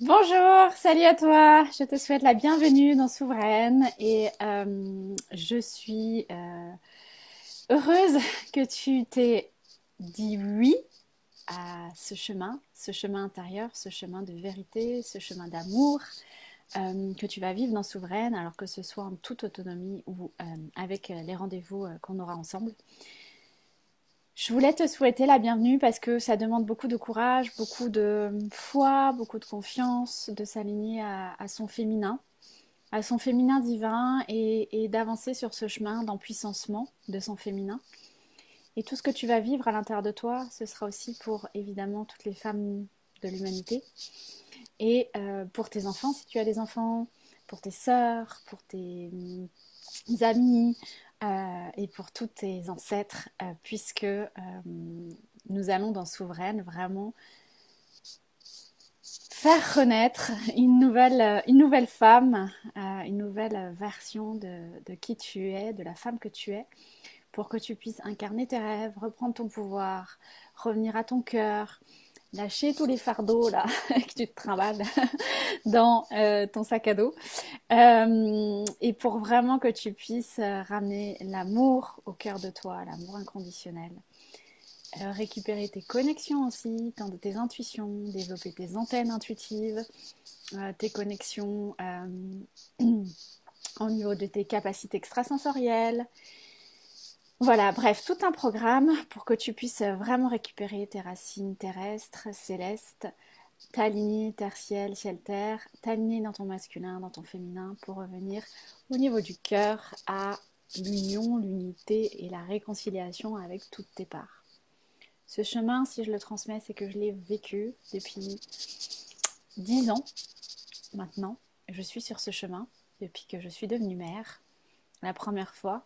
Bonjour, salut à toi. Je te souhaite la bienvenue dans Souveraine et je suis heureuse que tu t'aies dit oui à ce chemin intérieur, ce chemin de vérité, ce chemin d'amour que tu vas vivre dans Souveraine, alors que ce soit en toute autonomie ou avec les rendez-vous qu'on aura ensemble. Je voulais te souhaiter la bienvenue parce que ça demande beaucoup de courage, beaucoup de foi, beaucoup de confiance, de s'aligner à son féminin divin et d'avancer sur ce chemin d'empuissancement de son féminin. Et tout ce que tu vas vivre à l'intérieur de toi, ce sera aussi pour évidemment toutes les femmes de l'humanité et pour tes enfants si tu as des enfants, pour tes sœurs, pour tes amis et pour tous tes ancêtres, puisque nous allons dans Souveraine vraiment faire renaître une nouvelle femme, une nouvelle version de qui tu es, de la femme que tu es, pour que tu puisses incarner tes rêves, reprendre ton pouvoir, revenir à ton cœur, lâcher tous les fardeaux là que tu te trimbales dans ton sac à dos, et pour vraiment que tu puisses ramener l'amour au cœur de toi, l'amour inconditionnel. Récupérer tes connexions aussi, tes intuitions, développer tes antennes intuitives, tes connexions au niveau de tes capacités extrasensorielles. Voilà, bref, tout un programme pour que tu puisses vraiment récupérer tes racines terrestres, célestes, t'aligner terre-ciel, ciel-terre, t'aligner dans ton masculin, dans ton féminin pour revenir au niveau du cœur à l'union, l'unité et la réconciliation avec toutes tes parts. Ce chemin, si je le transmets, c'est que je l'ai vécu depuis 10 ans maintenant. Je suis sur ce chemin depuis que je suis devenue mère, la première fois,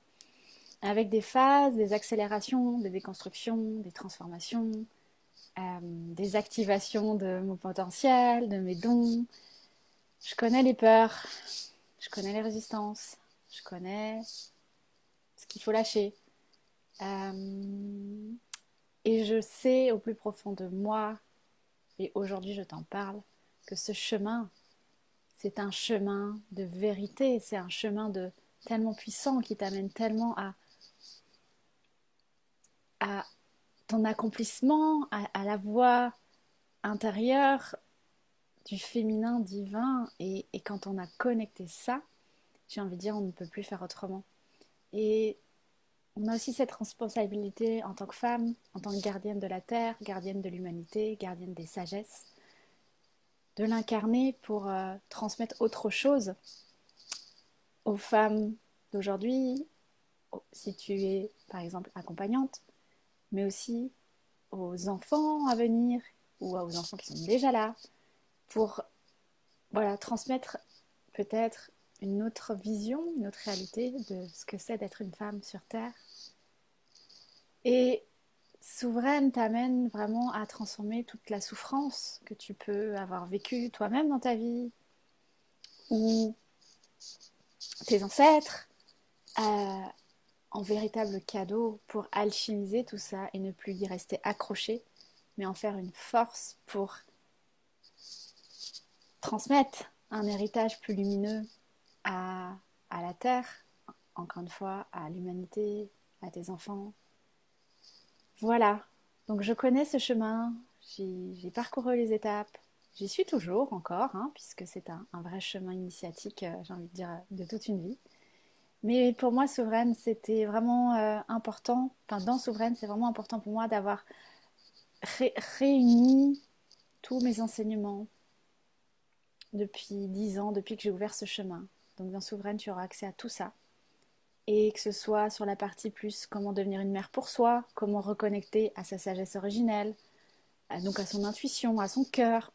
avec des phases, des accélérations, des déconstructions, des transformations, des activations de mon potentiel, de mes dons. Je connais les peurs, je connais les résistances, je connais ce qu'il faut lâcher. Et je sais au plus profond de moi, et aujourd'hui je t'en parle, que ce chemin, c'est un chemin de vérité, c'est un chemin de tellement puissant qui t'amène tellement à ton accomplissement, à la voie intérieure du féminin divin. Et quand on a connecté ça, j'ai envie de dire, on ne peut plus faire autrement. Et on a aussi cette responsabilité en tant que femme, en tant que gardienne de la terre, gardienne de l'humanité, gardienne des sagesses, de l'incarner pour transmettre autre chose aux femmes d'aujourd'hui, si tu es par exemple accompagnante, mais aussi aux enfants à venir ou aux enfants qui sont déjà là, pour voilà, transmettre peut-être une autre vision, une autre réalité de ce que c'est d'être une femme sur Terre. Et Souveraine t'amène vraiment à transformer toute la souffrance que tu peux avoir vécue toi-même dans ta vie ou tes ancêtres en véritable cadeau pour alchimiser tout ça et ne plus y rester accroché, mais en faire une force pour transmettre un héritage plus lumineux à, à la Terre, encore une fois, à l'humanité, à tes enfants. Voilà, donc je connais ce chemin, j'ai parcouru les étapes, j'y suis toujours encore, hein, puisque c'est un vrai chemin initiatique, j'ai envie de dire, de toute une vie. Mais pour moi, Souveraine, c'était vraiment important, enfin dans Souveraine, c'est vraiment important pour moi d'avoir réuni tous mes enseignements depuis 10 ans, depuis que j'ai ouvert ce chemin. Donc dans Souveraine, tu auras accès à tout ça. Et que ce soit sur la partie plus comment devenir une mère pour soi, comment reconnecter à sa sagesse originelle, donc à son intuition, à son cœur,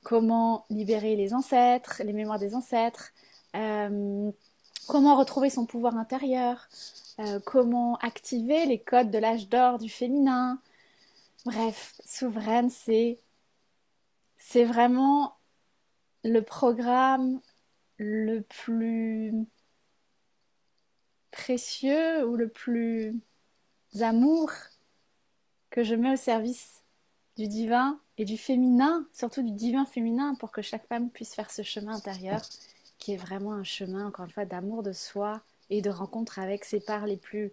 comment libérer les ancêtres, les mémoires des ancêtres, euh, comment retrouver son pouvoir intérieur, comment activer les codes de l'âge d'or du féminin. Bref, Souveraine, c'est vraiment le programme le plus précieux ou le plus amour que je mets au service du divin et du féminin, surtout du divin féminin, pour que chaque femme puisse faire ce chemin intérieur, qui est vraiment un chemin, encore une fois, d'amour de soi et de rencontre avec ses parts les plus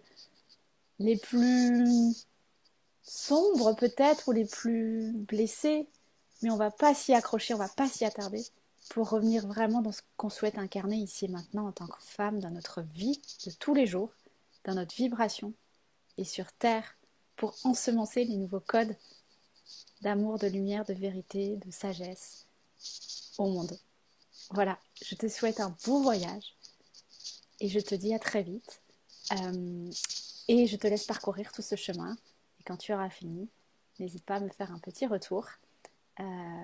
sombres peut-être, ou les plus blessées, mais on va pas s'y accrocher, on va pas s'y attarder, pour revenir vraiment dans ce qu'on souhaite incarner ici et maintenant en tant que femme, dans notre vie de tous les jours, dans notre vibration, et sur Terre, pour ensemencer les nouveaux codes d'amour, de lumière, de vérité, de sagesse au monde. Voilà, je te souhaite un bon voyage et je te dis à très vite. Et je te laisse parcourir tout ce chemin. Et quand tu auras fini, n'hésite pas à me faire un petit retour.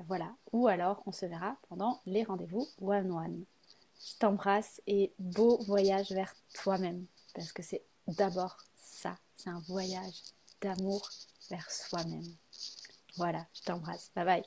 Voilà, ou alors on se verra pendant les rendez-vous one-one. Je t'embrasse et beau voyage vers toi-même, parce que c'est d'abord ça, c'est un voyage d'amour vers soi-même. Voilà, je t'embrasse, bye bye.